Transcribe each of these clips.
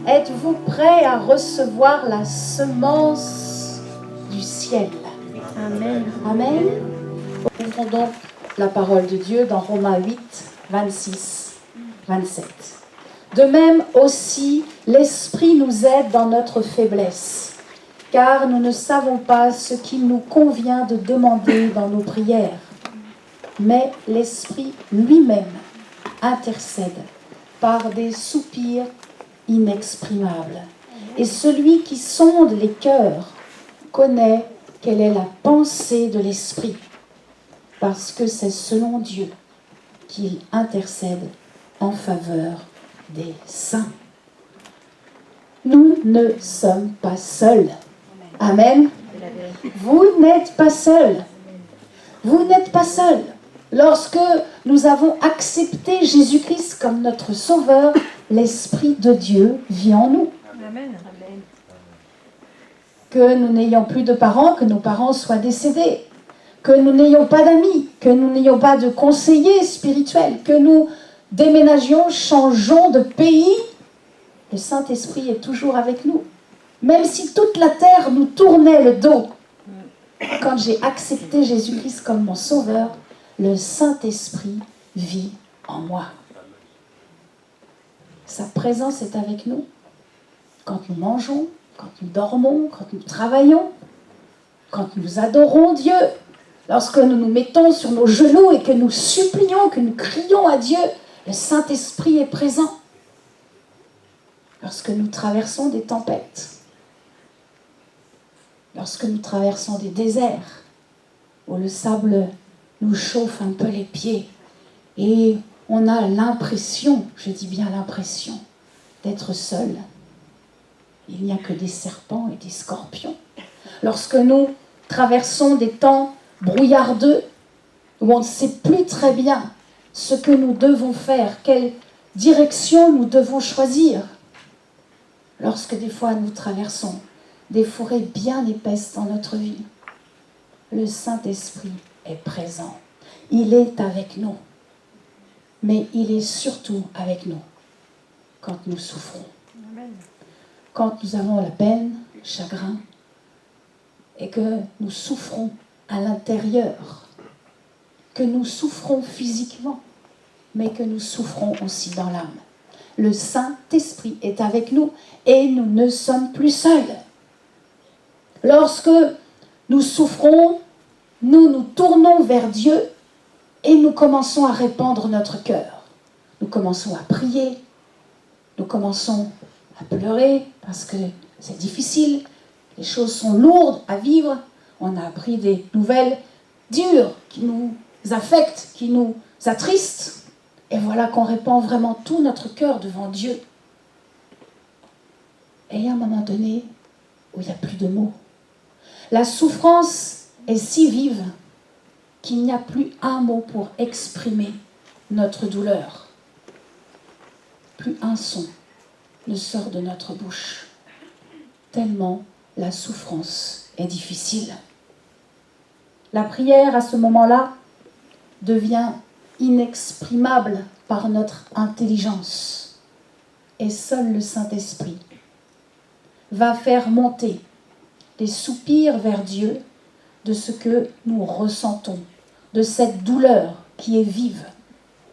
Êtes-vous prêts à recevoir la semence du ciel? Amen. Amen. Ouvrons donc la parole de Dieu dans Romains 8, 26, 27. De même aussi, l'Esprit nous aide dans notre faiblesse, car nous ne savons pas ce qu'il nous convient de demander dans nos prières. Mais l'Esprit lui-même intercède par des soupirs inexprimables. Et celui qui sonde les cœurs connaît quelle est la pensée de l'Esprit, parce que c'est selon Dieu qu'il intercède en faveur des saints. Nous ne sommes pas seuls. Amen. Vous n'êtes pas seuls. Vous n'êtes pas seuls. Lorsque nous avons accepté Jésus-Christ comme notre Sauveur, l'Esprit de Dieu vit en nous. Amen. Que nous n'ayons plus de parents, que nos parents soient décédés, que nous n'ayons pas d'amis, que nous n'ayons pas de conseillers spirituels, que nous déménagions, changeons de pays, le Saint-Esprit est toujours avec nous. Même si toute la terre nous tournait le dos, quand j'ai accepté Jésus-Christ comme mon Sauveur, le Saint-Esprit vit en moi. Sa présence est avec nous quand nous mangeons, quand nous dormons, quand nous travaillons, quand nous adorons Dieu, lorsque nous nous mettons sur nos genoux et que nous supplions, que nous crions à Dieu, le Saint-Esprit est présent. Lorsque nous traversons des tempêtes, lorsque nous traversons des déserts, où le sable nous chauffe un peu les pieds et on a l'impression, je dis bien l'impression, d'être seul. Il n'y a que des serpents et des scorpions. Lorsque nous traversons des temps brouillardeux, où on ne sait plus très bien ce que nous devons faire, quelle direction nous devons choisir, lorsque des fois nous traversons des forêts bien épaisses dans notre vie, le Saint-Esprit est présent. Il est avec nous. Mais il est surtout avec nous quand nous souffrons. Amen. Quand nous avons la peine, le chagrin, et que nous souffrons à l'intérieur, que nous souffrons physiquement, mais que nous souffrons aussi dans l'âme. Le Saint-Esprit est avec nous et nous ne sommes plus seuls. Lorsque nous souffrons, nous nous tournons vers Dieu et nous commençons à répandre notre cœur. Nous commençons à prier, nous commençons à pleurer parce que c'est difficile, les choses sont lourdes à vivre, on a appris des nouvelles dures qui nous affectent, qui nous attristent, et voilà qu'on répand vraiment tout notre cœur devant Dieu. Et il y a un moment donné où il n'y a plus de mots. La souffrance est si vive qu'il n'y a plus un mot pour exprimer notre douleur. Plus un son ne sort de notre bouche, tellement la souffrance est difficile. La prière, à ce moment-là, devient inexprimable par notre intelligence. Et seul le Saint-Esprit va faire monter les soupirs vers Dieu de ce que nous ressentons, de cette douleur qui est vive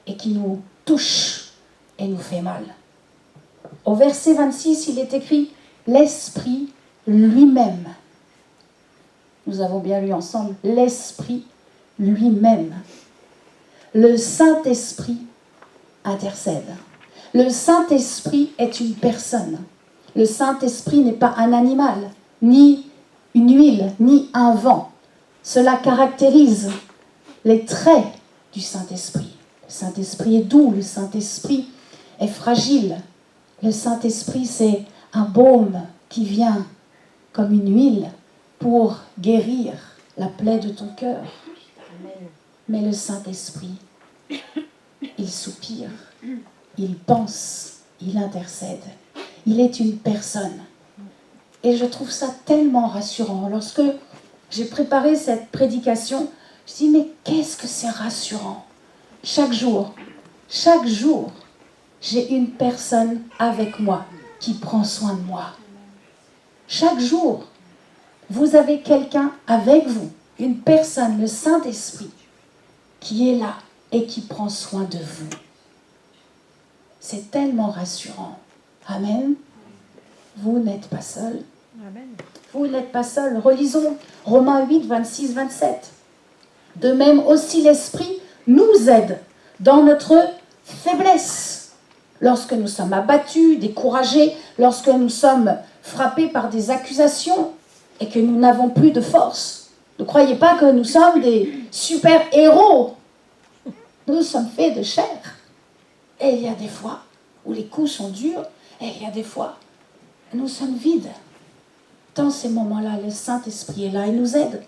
et qui nous touche et nous fait mal. Au verset 26, il est écrit « L'Esprit lui-même ». Nous avons bien lu ensemble « L'Esprit lui-même ». Le Saint-Esprit intercède. Le Saint-Esprit est une personne. Le Saint-Esprit n'est pas un animal, ni une huile, ni un vent. Cela caractérise les traits du Saint-Esprit. Le Saint-Esprit est doux, le Saint-Esprit est fragile. Le Saint-Esprit, c'est un baume qui vient comme une huile pour guérir la plaie de ton cœur. Mais le Saint-Esprit, il soupire, il pense, il intercède. Il est une personne. Et je trouve ça tellement rassurant. Lorsque j'ai préparé cette prédication, je dis mais qu'est-ce que c'est rassurant. Chaque jour, j'ai une personne avec moi. qui prend soin de moi. Chaque jour, vous avez quelqu'un avec vous, une personne, le Saint-Esprit, qui est là et qui prend soin de vous. C'est tellement rassurant. Amen. Vous n'êtes pas seul. Amen. Vous n'êtes pas seul. Relisons Romains 8, 26, 27. De même aussi l'Esprit nous aide dans notre faiblesse. Lorsque nous sommes abattus, découragés, lorsque nous sommes frappés par des accusations et que nous n'avons plus de force. Ne croyez pas que nous sommes des super-héros. Nous sommes faits de chair. Et il y a des fois où les coups sont durs et il y a des fois où nous sommes vides. Dans ces moments-là, le Saint-Esprit est là et nous aide.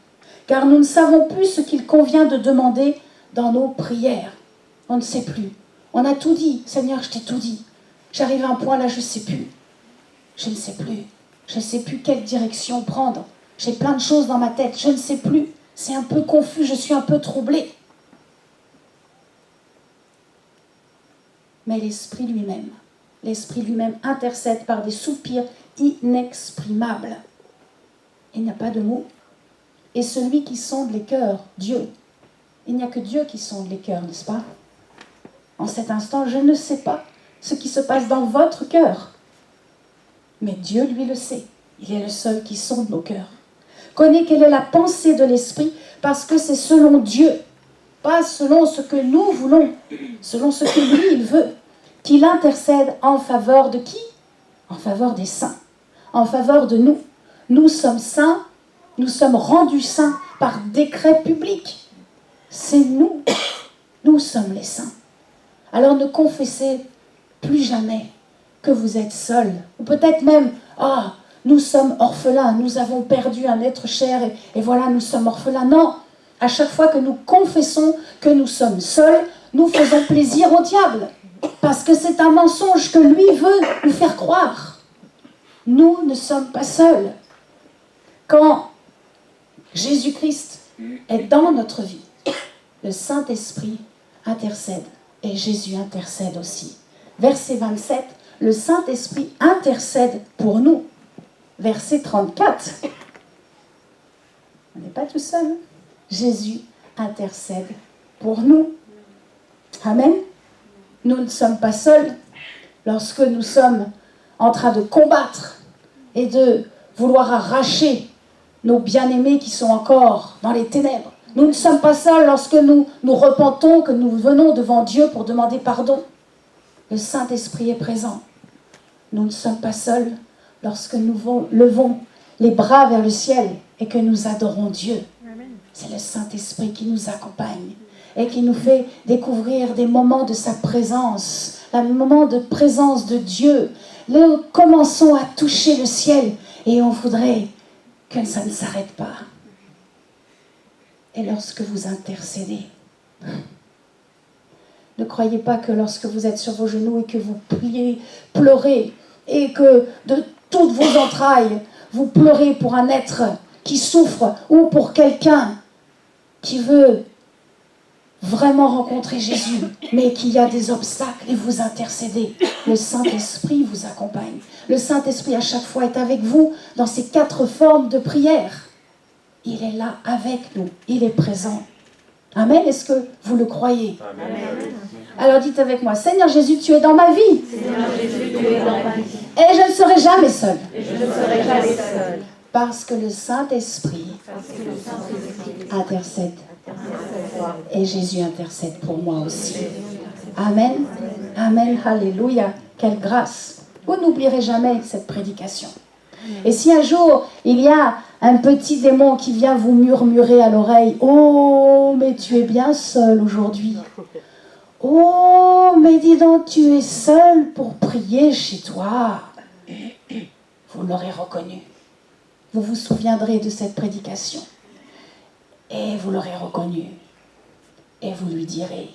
Car nous ne savons plus ce qu'il convient de demander dans nos prières. On ne sait plus. On a tout dit. Seigneur, je t'ai tout dit. J'arrive à un point là, je ne sais plus. Je ne sais plus. Je ne sais plus quelle direction prendre. J'ai plein de choses dans ma tête. Je ne sais plus. C'est un peu confus. Je suis un peu troublée. Mais l'Esprit lui-même intercède par des soupirs inexprimables. Il n'y a pas de mots. Et celui qui sonde les cœurs, Dieu. Il n'y a que Dieu qui sonde les cœurs, n'est-ce pas? En cet instant, je ne sais pas ce qui se passe dans votre cœur. Mais Dieu, lui, le sait. Il est le seul qui sonde nos cœurs. Connaît quelle est la pensée de l'Esprit, parce que c'est selon Dieu, pas selon ce que nous voulons, selon ce que lui, il veut, qu'il intercède en faveur de qui? En faveur des saints, en faveur de nous. Nous sommes saints, nous sommes rendus saints par décret public. C'est nous, nous sommes les saints. Alors ne confessez plus jamais que vous êtes seuls. Ou peut-être même, nous sommes orphelins, nous avons perdu un être cher et voilà, nous sommes orphelins. Non, à chaque fois que nous confessons que nous sommes seuls, nous faisons plaisir au diable. Parce que c'est un mensonge que lui veut nous faire croire. Nous ne sommes pas seuls. Quand Jésus-Christ est dans notre vie, le Saint-Esprit intercède et Jésus intercède aussi. Verset 27, le Saint-Esprit intercède pour nous. Verset 34, on n'est pas tout seul. Jésus intercède pour nous. Amen. Nous ne sommes pas seuls lorsque nous sommes en train de combattre et de vouloir arracher nos bien-aimés qui sont encore dans les ténèbres. Nous ne sommes pas seuls lorsque nous nous repentons, que nous venons devant Dieu pour demander pardon. Le Saint-Esprit est présent. Nous ne sommes pas seuls lorsque nous levons les bras vers le ciel et que nous adorons Dieu. C'est le Saint-Esprit qui nous accompagne et qui nous fait découvrir des moments de sa présence, un moment de présence de Dieu. Nous commençons à toucher le ciel et on voudrait que ça ne s'arrête pas. Et lorsque vous intercédez, ne croyez pas que lorsque vous êtes sur vos genoux et que vous priez, pleurez, et que de toutes vos entrailles, vous pleurez pour un être qui souffre ou pour quelqu'un qui veut vraiment rencontrer Jésus, mais qu'il y a des obstacles et vous intercédez. Le Saint-Esprit vous accompagne. Le Saint-Esprit à chaque fois est avec vous dans ces 4 formes de prière. Il est là avec nous, il est présent. Amen, est-ce que vous le croyez? Amen. Alors dites avec moi, Seigneur Jésus, tu es dans ma vie. Seigneur Jésus, tu es dans ma vie. Et je ne serai jamais seul. Et je ne serai jamais seul. Parce que le Saint-Esprit intercède. Et Jésus intercède pour moi aussi. Amen. Amen. Alléluia. Quelle grâce. Vous n'oublierez jamais cette prédication. Et si un jour, il y a un petit démon qui vient vous murmurer à l'oreille, « Oh, mais tu es bien seul aujourd'hui. Oh, mais dis donc, tu es seul pour prier chez toi. » Vous l'aurez reconnu. Vous vous souviendrez de cette prédication. Et vous l'aurez reconnu. Et vous lui direz,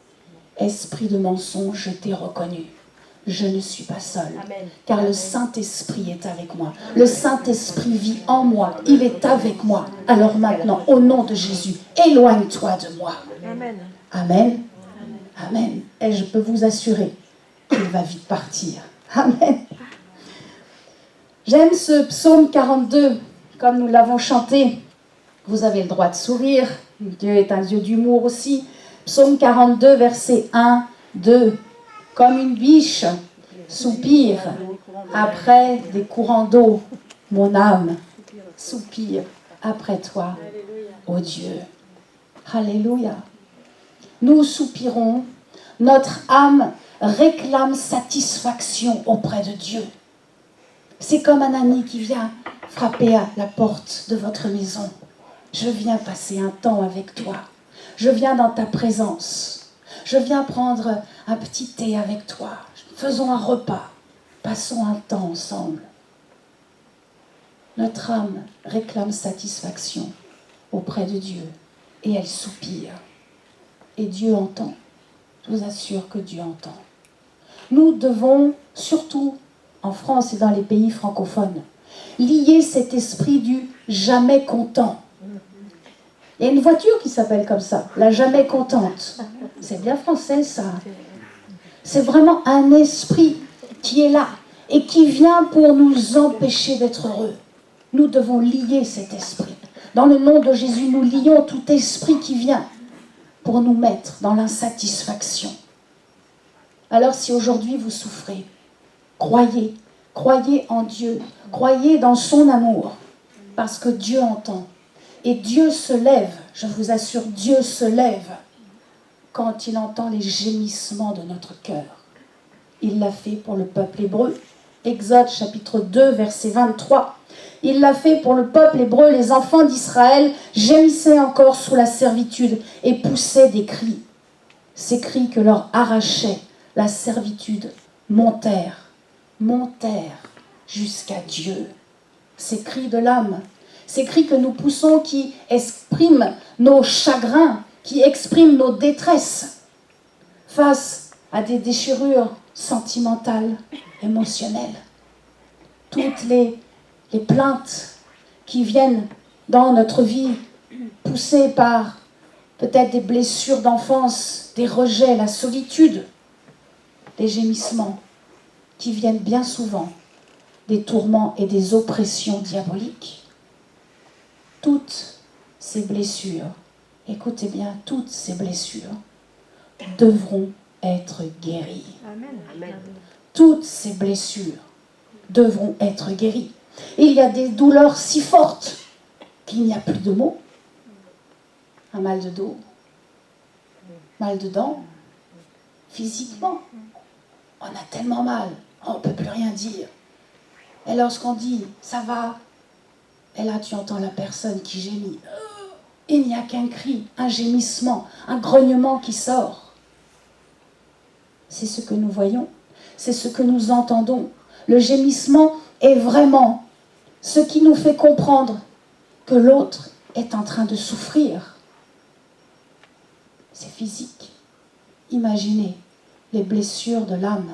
« Esprit de mensonge, je t'ai reconnu. Je ne suis pas seul, car le Saint-Esprit est avec moi. Le Saint-Esprit vit en moi. Il est avec moi. Alors maintenant, au nom de Jésus, éloigne-toi de moi. » Amen. Amen. Amen. Et je peux vous assurer qu'il va vite partir. Amen. J'aime ce psaume 42, comme nous l'avons chanté. Vous avez le droit de sourire. Dieu est un Dieu d'humour aussi. Psaume 42, versets 1, 2. Comme une biche soupire après des courants d'eau, mon âme soupire après toi, ô Dieu. Alléluia. Nous soupirons, notre âme réclame satisfaction auprès de Dieu. C'est comme un ami qui vient frapper à la porte de votre maison. Je viens passer un temps avec toi. Je viens dans ta présence. Je viens prendre un petit thé avec toi. Faisons un repas. Passons un temps ensemble. Notre âme réclame satisfaction auprès de Dieu et elle soupire. Et Dieu entend. Je vous assure que Dieu entend. Nous devons, surtout en France et dans les pays francophones, lier cet esprit du jamais content. Il y a une voiture qui s'appelle comme ça, la jamais contente. C'est bien français ça. C'est vraiment un esprit qui est là et qui vient pour nous empêcher d'être heureux. Nous devons lier cet esprit. Dans le nom de Jésus, nous lions tout esprit qui vient pour nous mettre dans l'insatisfaction. Alors si aujourd'hui vous souffrez, croyez en Dieu, croyez dans son amour, parce que Dieu entend. Et Dieu se lève, je vous assure, Dieu se lève quand il entend les gémissements de notre cœur. Il l'a fait pour le peuple hébreu. Exode chapitre 2, verset 23. Il l'a fait pour le peuple hébreu. Les enfants d'Israël gémissaient encore sous la servitude et poussaient des cris. Ces cris que leur arrachait la servitude montèrent jusqu'à Dieu. Ces cris de l'âme, ces cris que nous poussons qui expriment nos chagrins, qui expriment nos détresses face à des déchirures sentimentales, émotionnelles. Toutes les plaintes qui viennent dans notre vie, poussées par peut-être des blessures d'enfance, des rejets, la solitude, des gémissements qui viennent bien souvent des tourments et des oppressions diaboliques. Toutes ces blessures, écoutez bien, toutes ces blessures devront être guéries. Amen. Toutes ces blessures devront être guéries. Il y a des douleurs si fortes qu'il n'y a plus de mots. Un mal de dos, mal de dents, physiquement. On a tellement mal, on ne peut plus rien dire. Et lorsqu'on dit « ça va », et là tu entends la personne qui gémit. Il n'y a qu'un cri, un gémissement, un grognement qui sort. C'est ce que nous voyons, c'est ce que nous entendons. Le gémissement est vraiment ce qui nous fait comprendre que l'autre est en train de souffrir. C'est physique. Imaginez les blessures de l'âme,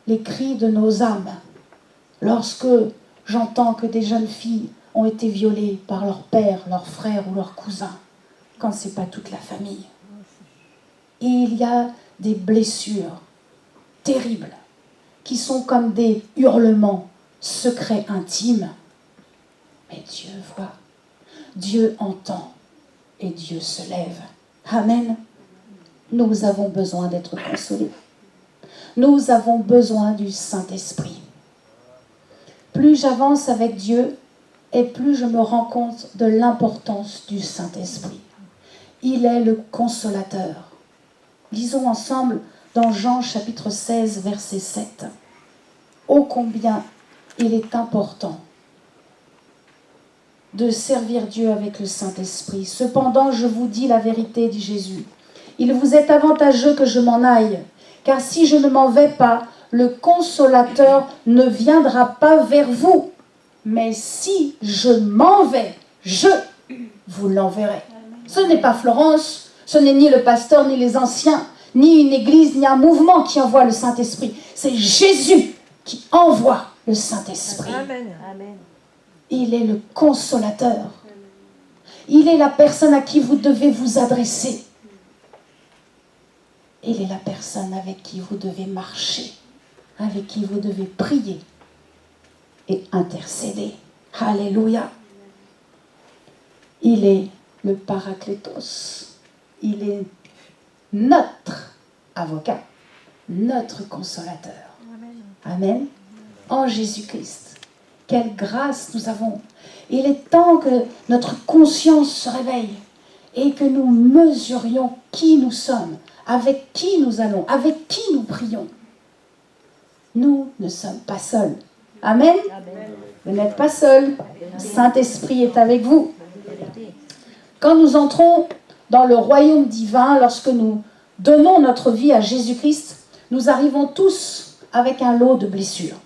les cris de nos âmes. Lorsque j'entends que des jeunes filles ont été violées par leur père, leur frère ou leur cousin, quand ce n'est pas toute la famille. Et il y a des blessures terribles qui sont comme des hurlements secrets, intimes. Mais Dieu voit, Dieu entend et Dieu se lève. Amen. Nous avons besoin d'être consolés. Nous avons besoin du Saint-Esprit. Plus j'avance avec Dieu, et plus je me rends compte de l'importance du Saint-Esprit. Il est le consolateur. Lisons ensemble dans Jean chapitre 16, verset 7. Ô combien il est important de servir Dieu avec le Saint-Esprit. Cependant, je vous dis la vérité, dit Jésus. Il vous est avantageux que je m'en aille, car si je ne m'en vais pas, le consolateur ne viendra pas vers vous. Mais si je m'en vais, je vous l'enverrai. Ce n'est pas Florence, ce n'est ni le pasteur, ni les anciens, ni une église, ni un mouvement qui envoie le Saint-Esprit. C'est Jésus qui envoie le Saint-Esprit. Amen. Il est le consolateur. Il est la personne à qui vous devez vous adresser. Il est la personne avec qui vous devez marcher, avec qui vous devez prier. et intercéder. Alléluia. Il est le Paraklétos. Il est notre avocat, notre consolateur. Amen. En Jésus-Christ. Quelle grâce nous avons. Il est temps que notre conscience se réveille et que nous mesurions qui nous sommes, avec qui nous allons, avec qui nous prions. Nous ne sommes pas seuls. Amen. Vous n'êtes pas seuls. Le Saint-Esprit est avec vous. Quand nous entrons dans le royaume divin, lorsque nous donnons notre vie à Jésus-Christ, nous arrivons tous avec un lot de blessures,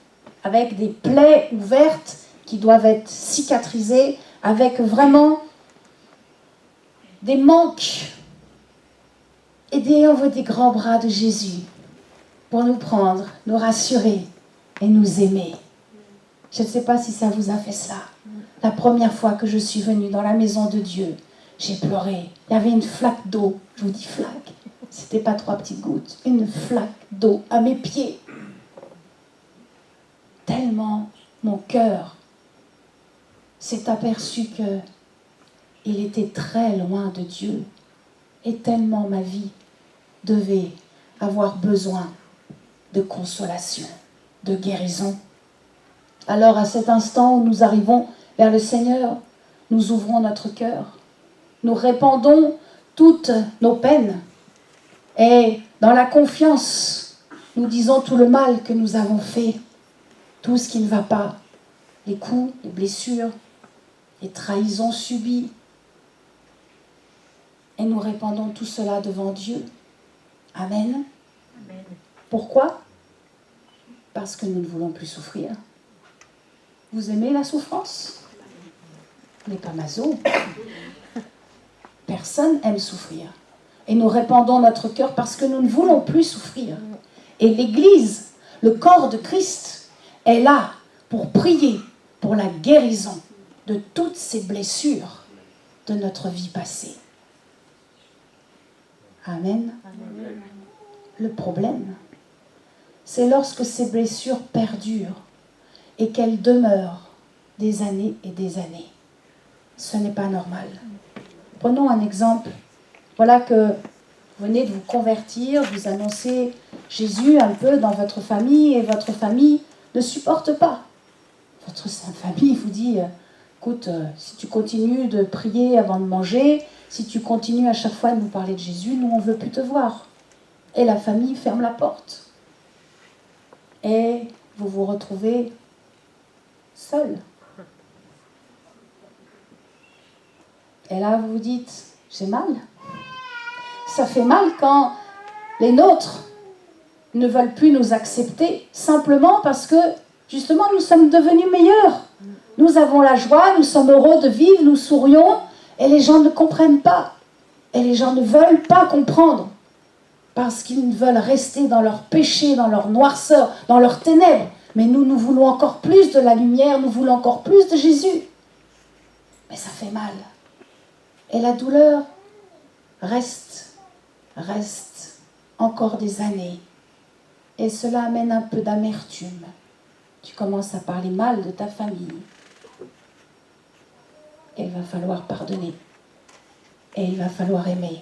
avec des plaies ouvertes qui doivent être cicatrisées, avec vraiment des manques. Et ayons des grands bras de Jésus pour nous prendre, nous rassurer et nous aimer. Je ne sais pas si ça vous a fait cela. La première fois que je suis venue dans la maison de Dieu, j'ai pleuré. Il y avait une flaque d'eau. Je vous dis flaque. C'était pas 3 petites gouttes. Une flaque d'eau à mes pieds. Tellement mon cœur s'est aperçu que il était très loin de Dieu. Et tellement ma vie devait avoir besoin de consolation, de guérison. Alors à cet instant où nous arrivons vers le Seigneur, nous ouvrons notre cœur. Nous répandons toutes nos peines et dans la confiance, nous disons tout le mal que nous avons fait, tout ce qui ne va pas, les coups, les blessures, les trahisons subies. Et nous répandons tout cela devant Dieu. Amen. Amen. Pourquoi ? Parce que nous ne voulons plus souffrir. Vous aimez la souffrance ? Vous n'êtes pas maso. Personne aime souffrir. Et nous répandons notre cœur parce que nous ne voulons plus souffrir. Et l'Église, le corps de Christ, est là pour prier pour la guérison de toutes ces blessures de notre vie passée. Amen. Amen. Le problème, c'est lorsque ces blessures perdurent et qu'elles demeurent des années et des années. Ce n'est pas normal. Prenons un exemple. Voilà que vous venez de vous convertir, vous annoncez Jésus un peu dans votre famille et votre famille ne supporte pas. Votre famille vous dit, écoute, si tu continues de prier avant de manger, si tu continues à chaque fois de nous parler de Jésus, nous on ne veut plus te voir. Et la famille ferme la porte. Et vous vous retrouvez seul. Et là, vous vous dites, j'ai mal. Ça fait mal quand les nôtres ne veulent plus nous accepter simplement parce que, justement, nous sommes devenus meilleurs. Nous avons la joie, nous sommes heureux de vivre, nous sourions, et les gens ne comprennent pas. Et les gens ne veulent pas comprendre parce qu'ils veulent rester dans leur péché, dans leur noirceur, dans leurs ténèbres. Mais nous, nous voulons encore plus de la lumière, nous voulons encore plus de Jésus. Mais ça fait mal. Et la douleur reste encore des années. Et cela amène un peu d'amertume. Tu commences à parler mal de ta famille. Et il va falloir pardonner. Et il va falloir aimer.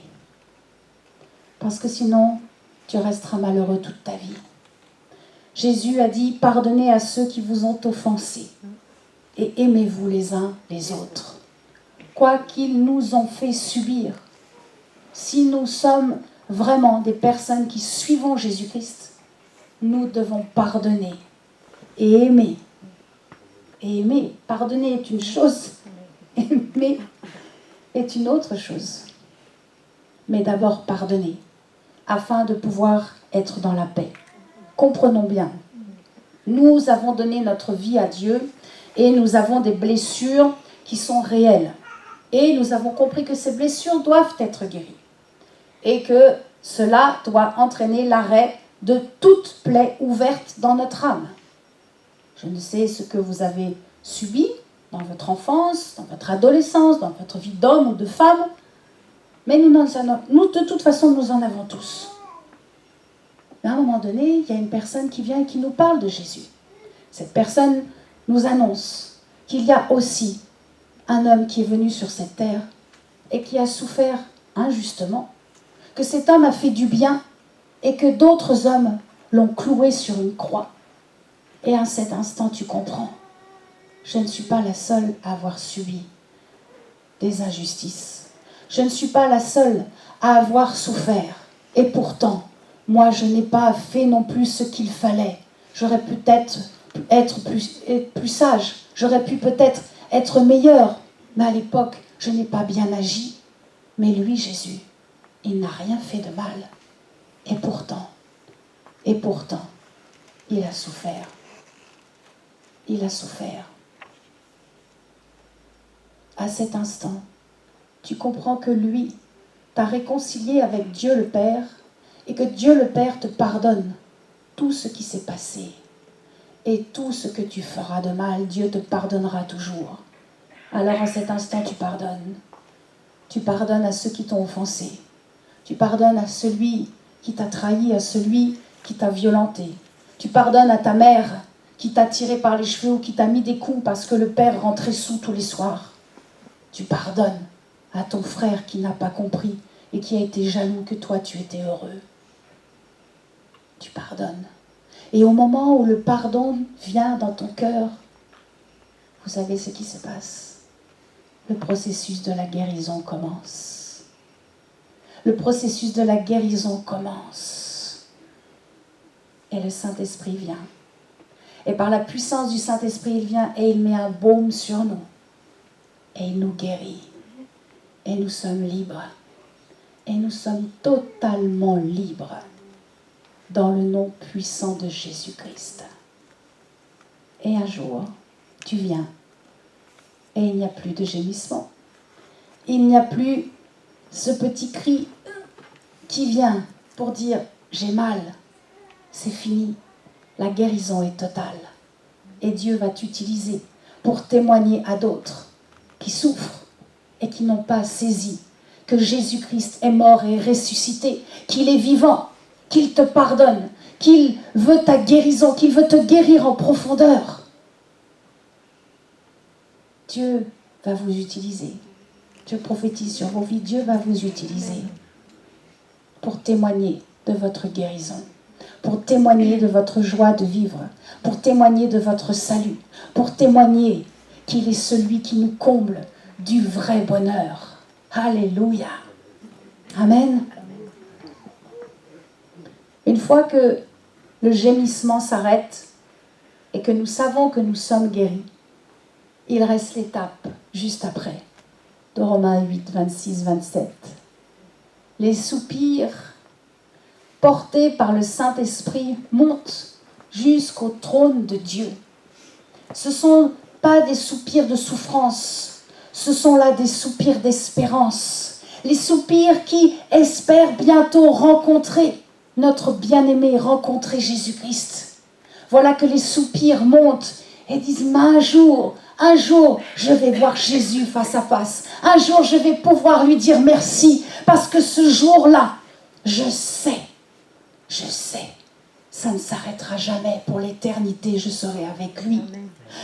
Parce que sinon, tu resteras malheureux toute ta vie. Jésus a dit, pardonnez à ceux qui vous ont offensés. Et aimez-vous les uns les autres. Quoi qu'ils nous ont fait subir, si nous sommes vraiment des personnes qui suivons Jésus-Christ, nous devons pardonner et aimer. Et aimer, pardonner est une chose, aimer est une autre chose. Mais d'abord pardonner, afin de pouvoir être dans la paix. Comprenons bien, nous avons donné notre vie à Dieu et nous avons des blessures qui sont réelles. Et nous avons compris que ces blessures doivent être guéries. Et que cela doit entraîner l'arrêt de toute plaie ouverte dans notre âme. Je ne sais ce que vous avez subi dans votre enfance, dans votre adolescence, dans votre vie d'homme ou de femme, mais nous, de toute façon, nous en avons tous. Mais à un moment donné, il y a une personne qui vient et qui nous parle de Jésus. Cette personne nous annonce qu'il y a aussi un homme qui est venu sur cette terre et qui a souffert injustement, que cet homme a fait du bien et que d'autres hommes l'ont cloué sur une croix. Et à cet instant, tu comprends, je ne suis pas la seule à avoir subi des injustices. Je ne suis pas la seule à avoir souffert. Et pourtant, moi, je n'ai pas fait non plus ce qu'il fallait. J'aurais pu peut-être être plus sage. J'aurais pu peut-être être meilleure. Mais à l'époque, je n'ai pas bien agi. Mais lui, Jésus, il n'a rien fait de mal. Et pourtant, il a souffert. Il a souffert. À cet instant, tu comprends que lui t'a réconcilié avec Dieu le Père et que Dieu le Père te pardonne tout ce qui s'est passé. Et tout ce que tu feras de mal, Dieu te pardonnera toujours. Alors en cet instant, tu pardonnes. Tu pardonnes à ceux qui t'ont offensé. Tu pardonnes à celui qui t'a trahi, à celui qui t'a violenté. Tu pardonnes à ta mère qui t'a tiré par les cheveux ou qui t'a mis des coups parce que le père rentrait sous tous les soirs. Tu pardonnes à ton frère qui n'a pas compris et qui a été jaloux que toi tu étais heureux. Tu pardonnes. Et au moment où le pardon vient dans ton cœur, vous savez ce qui se passe. Le processus de la guérison commence. Le processus de la guérison commence. Et le Saint-Esprit vient. Et par la puissance du Saint-Esprit, il vient et il met un baume sur nous. Et il nous guérit. Et nous sommes libres. Et nous sommes totalement libres dans le nom puissant de Jésus-Christ. Et un jour, tu viens et il n'y a plus de gémissement. Il n'y a plus ce petit cri qui vient pour dire « j'ai mal ». C'est fini. La guérison est totale. Et Dieu va t'utiliser pour témoigner à d'autres qui souffrent et qui n'ont pas saisi que Jésus-Christ est mort et ressuscité, qu'il est vivant, qu'il te pardonne, qu'il veut ta guérison, qu'il veut te guérir en profondeur. Dieu va vous utiliser. Je prophétise sur vos vies, Dieu va vous utiliser pour témoigner de votre guérison, pour témoigner de votre joie de vivre, pour témoigner de votre salut, pour témoigner qu'il est celui qui nous comble du vrai bonheur. Alléluia. Amen. Une fois que le gémissement s'arrête et que nous savons que nous sommes guéris, il reste l'étape juste après, de Romains 8, 26, 27. Les soupirs portés par le Saint-Esprit montent jusqu'au trône de Dieu. Ce ne sont pas des soupirs de souffrance, ce sont là des soupirs d'espérance. Les soupirs qui espèrent bientôt rencontrer notre bien-aimé, rencontrer Jésus-Christ. Voilà que les soupirs montent et disent, mais un jour, je vais voir Jésus face à face. Un jour, je vais pouvoir lui dire merci. Parce que ce jour-là, je sais, ça ne s'arrêtera jamais. Pour l'éternité, je serai avec lui.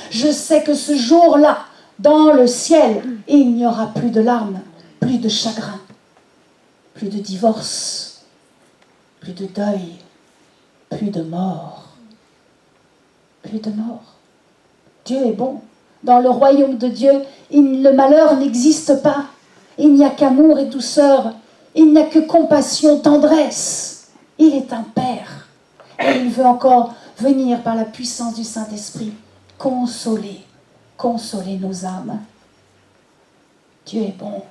Je sais que ce jour-là, dans le ciel, il n'y aura plus de larmes, plus de chagrin, plus de divorce, plus de deuil, plus de mort. Plus de mort. Dieu est bon. Dans le royaume de Dieu, le malheur n'existe pas. Il n'y a qu'amour et douceur. Il n'y a que compassion, tendresse. Il est un Père. Et il veut encore venir par la puissance du Saint-Esprit consoler nos âmes. Dieu est bon.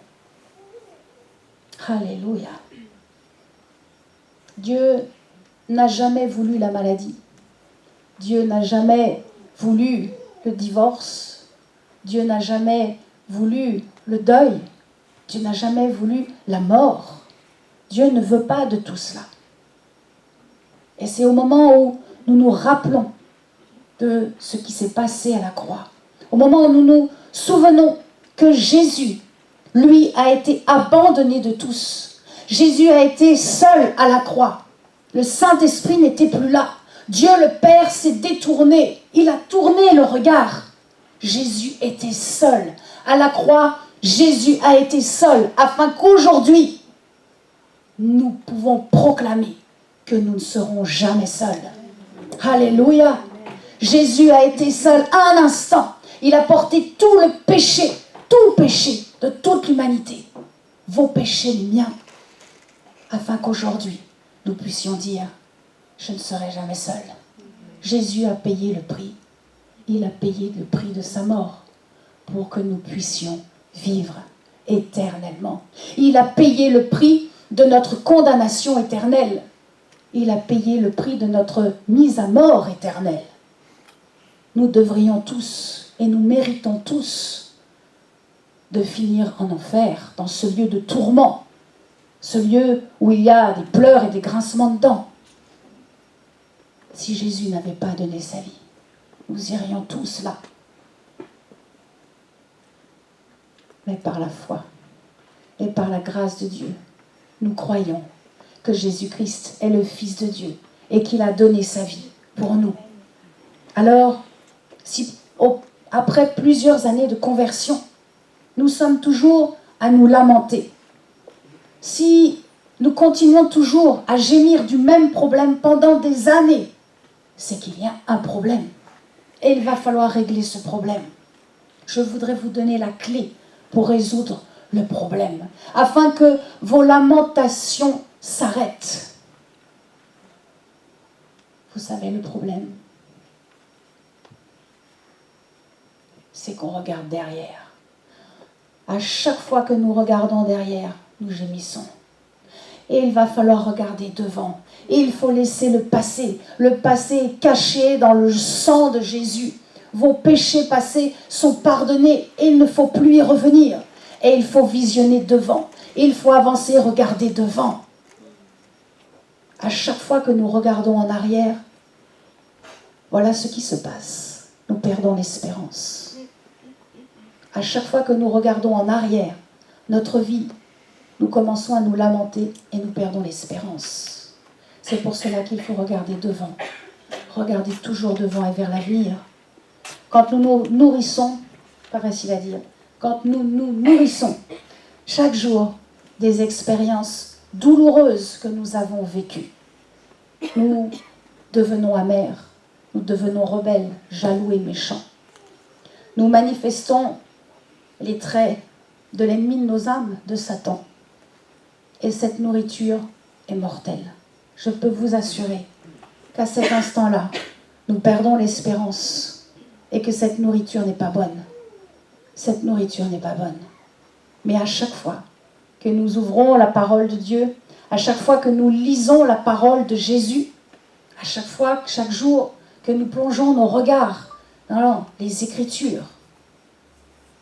Alléluia. Dieu n'a jamais voulu la maladie. Dieu n'a jamais voulu le divorce. Dieu n'a jamais voulu le deuil. Dieu n'a jamais voulu la mort. Dieu ne veut pas de tout cela. Et c'est au moment où nous nous rappelons de ce qui s'est passé à la croix, au moment où nous nous souvenons que Jésus, lui, a été abandonné de tous. Jésus a été seul à la croix. Le Saint-Esprit n'était plus là. Dieu le Père s'est détourné. Il a tourné le regard. Jésus était seul. À la croix, Jésus a été seul afin qu'aujourd'hui, nous pouvons proclamer que nous ne serons jamais seuls. Alléluia. Jésus a été seul un instant. Il a porté tout le péché de toute l'humanité. Vos péchés, les miens. Afin qu'aujourd'hui, nous puissions dire, je ne serai jamais seul. Jésus a payé le prix. Il a payé le prix de sa mort pour que nous puissions vivre éternellement. Il a payé le prix de notre condamnation éternelle. Il a payé le prix de notre mise à mort éternelle. Nous devrions tous, et nous méritons tous, de finir en enfer, dans ce lieu de tourment, ce lieu où il y a des pleurs et des grincements de dents. Si Jésus n'avait pas donné sa vie, nous irions tous là. Mais par la foi et par la grâce de Dieu, nous croyons que Jésus-Christ est le Fils de Dieu et qu'il a donné sa vie pour nous. Alors, si après plusieurs années de conversion, nous sommes toujours à nous lamenter, si nous continuons toujours à gémir du même problème pendant des années, c'est qu'il y a un problème. Et il va falloir régler ce problème. Je voudrais vous donner la clé pour résoudre le problème, afin que vos lamentations s'arrêtent. Vous savez le problème, c'est qu'on regarde derrière. À chaque fois que nous regardons derrière, nous gémissons. Et il va falloir regarder devant. Et il faut laisser le passé. Le passé est caché dans le sang de Jésus. Vos péchés passés sont pardonnés et il ne faut plus y revenir. Et il faut visionner devant. Et il faut avancer, regarder devant. À chaque fois que nous regardons en arrière, voilà ce qui se passe. Nous perdons l'espérance. À chaque fois que nous regardons en arrière, notre vie, nous commençons à nous lamenter et nous perdons l'espérance. C'est pour cela qu'il faut regarder devant. Regarder toujours devant et vers l'avenir. Quand nous nous nourrissons, pas facile à dire, quand nous nous nourrissons chaque jour des expériences douloureuses que nous avons vécues, nous devenons amers, nous devenons rebelles, jaloux et méchants. Nous manifestons les traits de l'ennemi de nos âmes, de Satan. Et cette nourriture est mortelle. Je peux vous assurer qu'à cet instant-là, nous perdons l'espérance et que cette nourriture n'est pas bonne. Cette nourriture n'est pas bonne. Mais à chaque fois que nous ouvrons la parole de Dieu, à chaque fois que nous lisons la parole de Jésus, à chaque fois, chaque jour que nous plongeons nos regards dans les Écritures,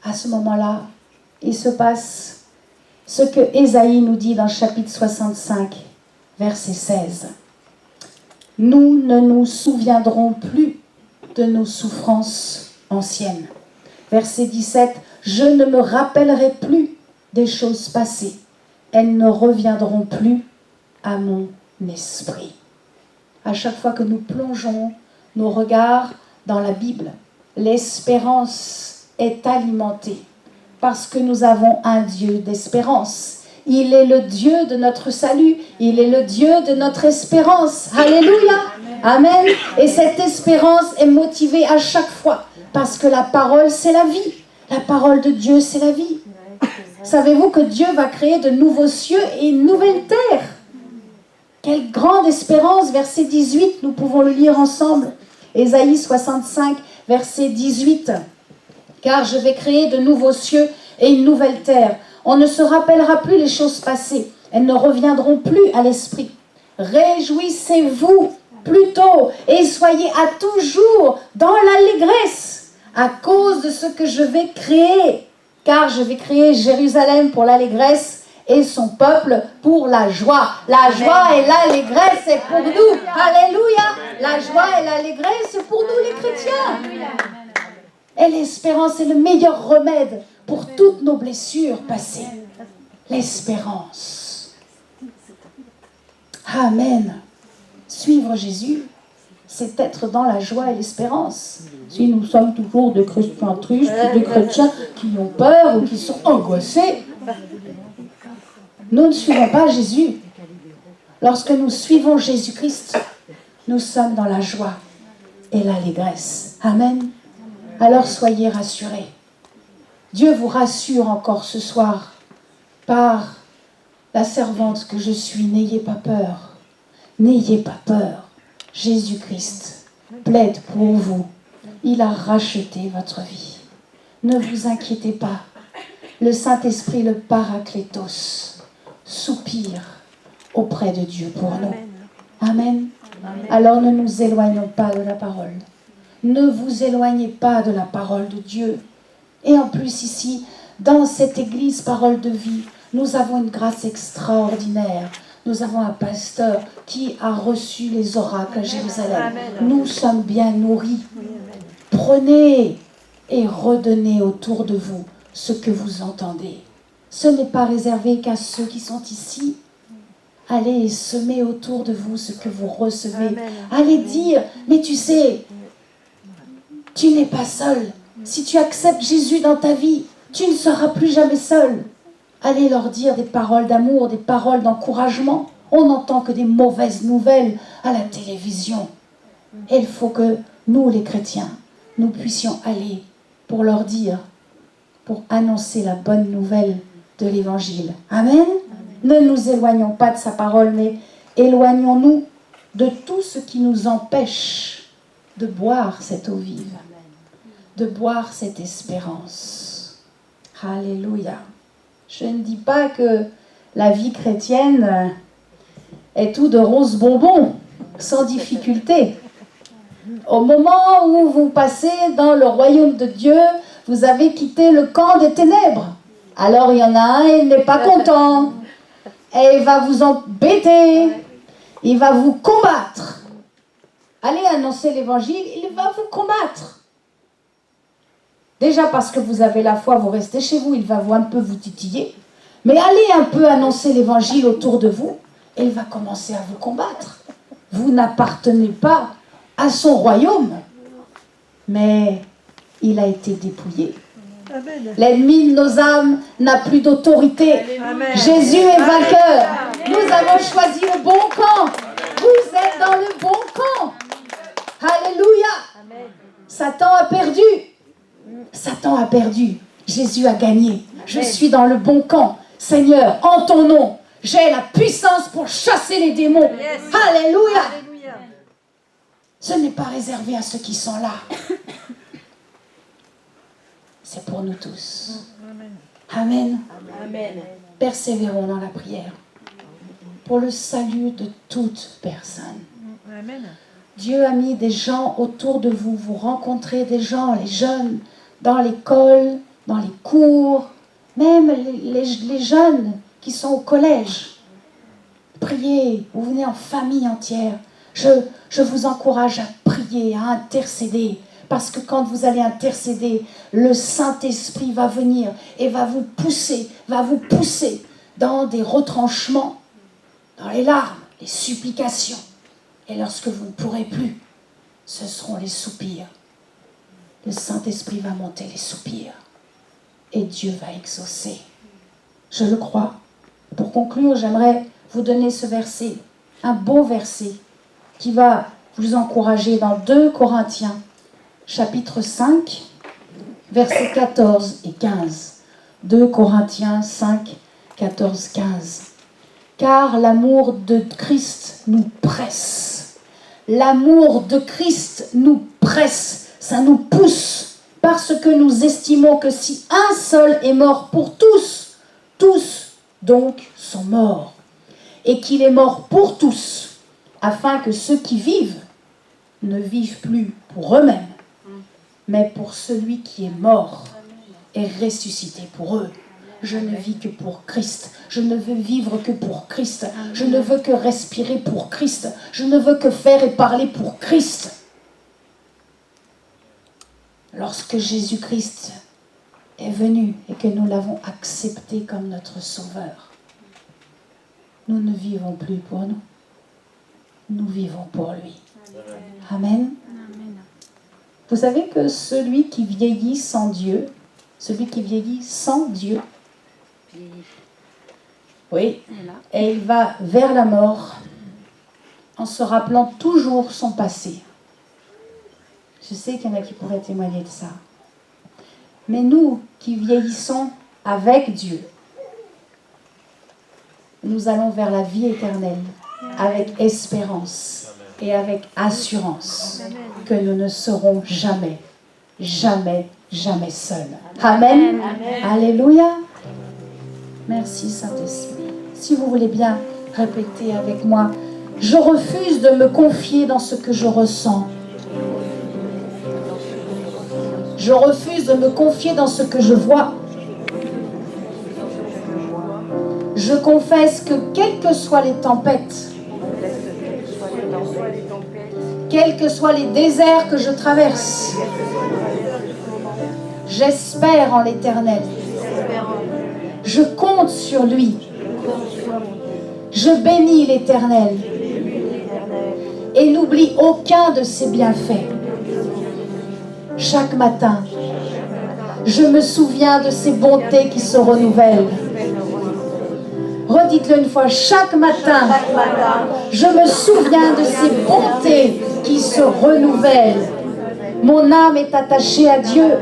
à ce moment-là, il se passe ce que Ésaïe nous dit dans le chapitre 65, verset 16. Nous ne nous souviendrons plus de nos souffrances anciennes. Verset 17, je ne me rappellerai plus des choses passées. Elles ne reviendront plus à mon esprit. À chaque fois que nous plongeons nos regards dans la Bible, l'espérance est alimentée parce que nous avons un Dieu d'espérance. Il est le Dieu de notre salut. Il est le Dieu de notre espérance. Alléluia. Amen. Et cette espérance est motivée à chaque fois parce que la parole, c'est la vie. La parole de Dieu, c'est la vie. Savez-vous que Dieu va créer de nouveaux cieux et une nouvelle terre? Quelle grande espérance. Verset 18, nous pouvons le lire ensemble. Ésaïe 65, verset 18. Car je vais créer de nouveaux cieux et une nouvelle terre. On ne se rappellera plus les choses passées. Elles ne reviendront plus à l'esprit. Réjouissez-vous plutôt et soyez à toujours dans l'allégresse à cause de ce que je vais créer. Car je vais créer Jérusalem pour l'allégresse et son peuple pour la joie. La joie et l'allégresse est pour nous. Alléluia. La joie et l'allégresse c'est pour nous les chrétiens. Et l'espérance est le meilleur remède pour toutes nos blessures passées. L'espérance. Amen. Suivre Jésus, c'est être dans la joie et l'espérance. Si nous sommes toujours des chrétiens tristes, des chrétiens qui ont peur ou qui sont angoissés, nous ne suivons pas Jésus. Lorsque nous suivons Jésus-Christ, nous sommes dans la joie et l'allégresse. Amen. Alors soyez rassurés. Dieu vous rassure encore ce soir par la servante que je suis. N'ayez pas peur. N'ayez pas peur. Jésus-Christ plaide pour vous. Il a racheté votre vie. Ne vous inquiétez pas. Le Saint-Esprit, le Paraclétos, soupire auprès de Dieu pour nous. Amen. Alors ne nous éloignons pas de la parole. Ne vous éloignez pas de la parole de Dieu. Et en plus ici, dans cette église Parole de Vie, nous avons une grâce extraordinaire. Nous avons un pasteur qui a reçu les oracles à Jérusalem. Nous sommes bien nourris. Prenez et redonnez autour de vous ce que vous entendez. Ce n'est pas réservé qu'à ceux qui sont ici. Allez semer autour de vous ce que vous recevez. Amen. Allez dire, mais tu sais, tu n'es pas seul. Si tu acceptes Jésus dans ta vie, tu ne seras plus jamais seul. Allez leur dire des paroles d'amour, des paroles d'encouragement. On n'entend que des mauvaises nouvelles à la télévision. Et il faut que nous, les chrétiens, nous puissions aller pour leur dire, pour annoncer la bonne nouvelle de l'Évangile. Amen. Ne nous éloignons pas de sa parole, mais éloignons-nous de tout ce qui nous empêche de boire cette eau vive, de boire cette espérance. Alléluia. Je ne dis pas que la vie chrétienne est tout de roses bonbons, sans difficulté. Au moment où vous passez dans le royaume de Dieu, vous avez quitté le camp des ténèbres. Alors il y en a un, il n'est pas content. Et il va vous embêter, il va vous combattre. Allez annoncer l'évangile, il va vous combattre. Déjà parce que vous avez la foi, vous restez chez vous, il va un peu vous titiller. Mais allez un peu annoncer l'évangile autour de vous, et il va commencer à vous combattre. Vous n'appartenez pas à son royaume, mais il a été dépouillé. Amen. L'ennemi de nos âmes n'a plus d'autorité. Amen. Jésus est vainqueur. Nous avons choisi le bon camp. Vous êtes dans le bon camp. Alléluia. Amen. Satan a perdu. Satan a perdu. Jésus a gagné. Je suis dans le bon camp. Seigneur, en ton nom, j'ai la puissance pour chasser les démons. Yes. Alléluia. Alléluia. Ce n'est pas réservé à ceux qui sont là. C'est pour nous tous. Amen. Amen. Persévérons dans la prière pour le salut de toute personne. Amen. Dieu a mis des gens autour de vous. Vous rencontrez des gens, les jeunes, dans l'école, dans les cours, même les jeunes qui sont au collège. Priez, vous venez en famille entière. Je vous encourage à prier, à intercéder. Parce que quand vous allez intercéder, le Saint-Esprit va venir et va vous pousser dans des retranchements, dans les larmes, les supplications. Et lorsque vous ne pourrez plus, ce seront les soupirs. Le Saint-Esprit va monter les soupirs et Dieu va exaucer. Je le crois. Pour conclure, j'aimerais vous donner ce verset, un beau verset qui va vous encourager dans 2 Corinthiens. Chapitre 5, versets 14 et 15. 2 Corinthiens 5, 14, 15. Car l'amour de Christ nous presse. L'amour de Christ nous presse. Ça nous pousse. Parce que nous estimons que si un seul est mort pour tous, tous donc sont morts. Et qu'il est mort pour tous, afin que ceux qui vivent ne vivent plus pour eux-mêmes, mais pour celui qui est mort et ressuscité pour eux. Je ne vis que pour Christ. Je ne veux vivre que pour Christ. Je ne veux que respirer pour Christ. Je ne veux que faire et parler pour Christ. Lorsque Jésus-Christ est venu et que nous l'avons accepté comme notre Sauveur, nous ne vivons plus pour nous. nous vivons pour lui. Amen. Vous savez que celui qui vieillit sans Dieu, oui, et il va vers la mort en se rappelant toujours son passé. Je sais qu'il y en a qui pourraient témoigner de ça. Mais nous qui vieillissons avec Dieu, nous allons vers la vie éternelle avec espérance et avec assurance que nous ne serons jamais, jamais, jamais seuls. Amen. Alléluia. Merci Saint-Esprit. Si vous voulez bien répéter avec moi, je refuse de me confier dans ce que je ressens. Je refuse de me confier dans ce que je vois. Je confesse que quelles que soient les tempêtes, quels que soient les déserts que je traverse, j'espère en l'Éternel. Je compte sur lui. Je bénis l'Éternel et n'oublie aucun de ses bienfaits. Chaque matin, je me souviens de ses bontés qui se renouvellent. Redites-le une fois, chaque matin, je me souviens de ses bontés qui se renouvellent. Mon âme est attachée à Dieu.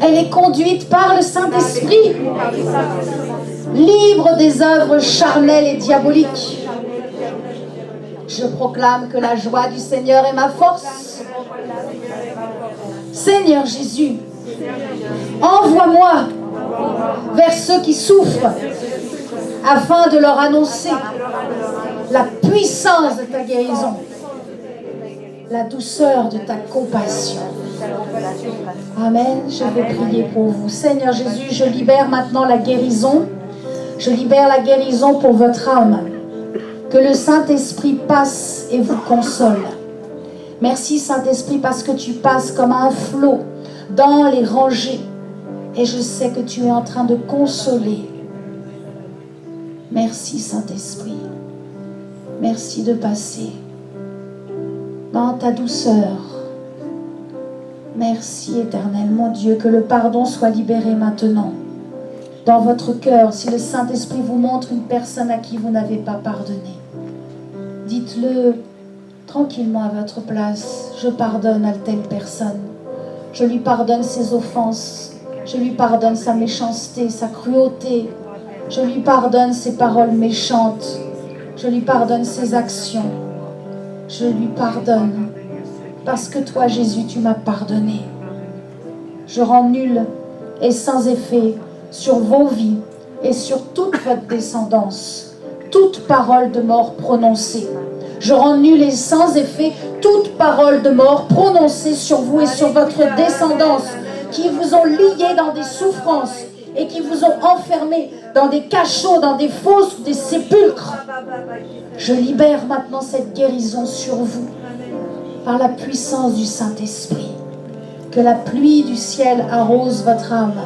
Elle est conduite par le Saint-Esprit, libre des œuvres charnelles et diaboliques. Je proclame que la joie du Seigneur est ma force. Seigneur Jésus, envoie-moi vers ceux qui souffrent, afin de leur annoncer la puissance de ta guérison, la douceur de ta compassion. Amen. Je vais prier pour vous. Seigneur Jésus, je libère maintenant la guérison. Je libère la guérison pour votre âme. Que le Saint-Esprit passe et vous console. Merci Saint-Esprit parce que tu passes comme un flot dans les rangées. Et je sais que tu es en train de consoler. Merci Saint-Esprit. Merci de passer dans ta douceur. Merci Éternel, mon Dieu, que le pardon soit libéré maintenant. Dans votre cœur, si le Saint-Esprit vous montre une personne à qui vous n'avez pas pardonné, dites-le tranquillement à votre place. Je pardonne à telle personne. Je lui pardonne ses offenses. Je lui pardonne sa méchanceté, sa cruauté. Je lui pardonne ses paroles méchantes. Je lui pardonne ses actions. Je lui pardonne. Parce que toi, Jésus, tu m'as pardonné. Je rends nul et sans effet sur vos vies et sur toute votre descendance toute parole de mort prononcée. Je rends nul et sans effet toute parole de mort prononcée sur vous et sur votre descendance qui vous ont liés dans des souffrances et qui vous ont enfermés dans des cachots, dans des fosses, des sépulcres. Je libère maintenant cette guérison sur vous par la puissance du Saint-Esprit. Que la pluie du ciel arrose votre âme.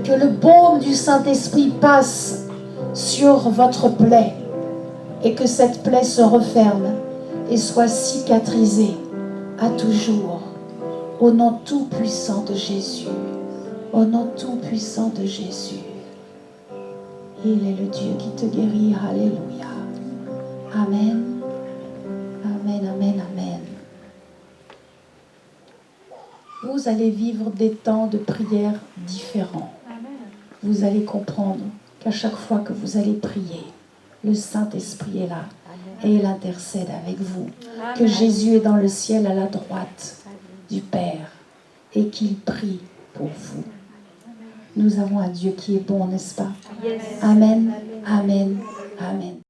Que le baume du Saint-Esprit passe sur votre plaie et que cette plaie se referme et soit cicatrisée à toujours. Au nom tout puissant de Jésus. Au nom tout puissant de Jésus. Il est le Dieu qui te guérit. Alléluia. Amen. Amen, amen, amen. Vous allez vivre des temps de prière différents. Vous allez comprendre qu'à chaque fois que vous allez prier, le Saint-Esprit est là et il intercède avec vous. Que Jésus est dans le ciel à la droite du Père et qu'il prie pour vous. Nous avons un Dieu qui est bon, n'est-ce pas? Amen, amen, amen.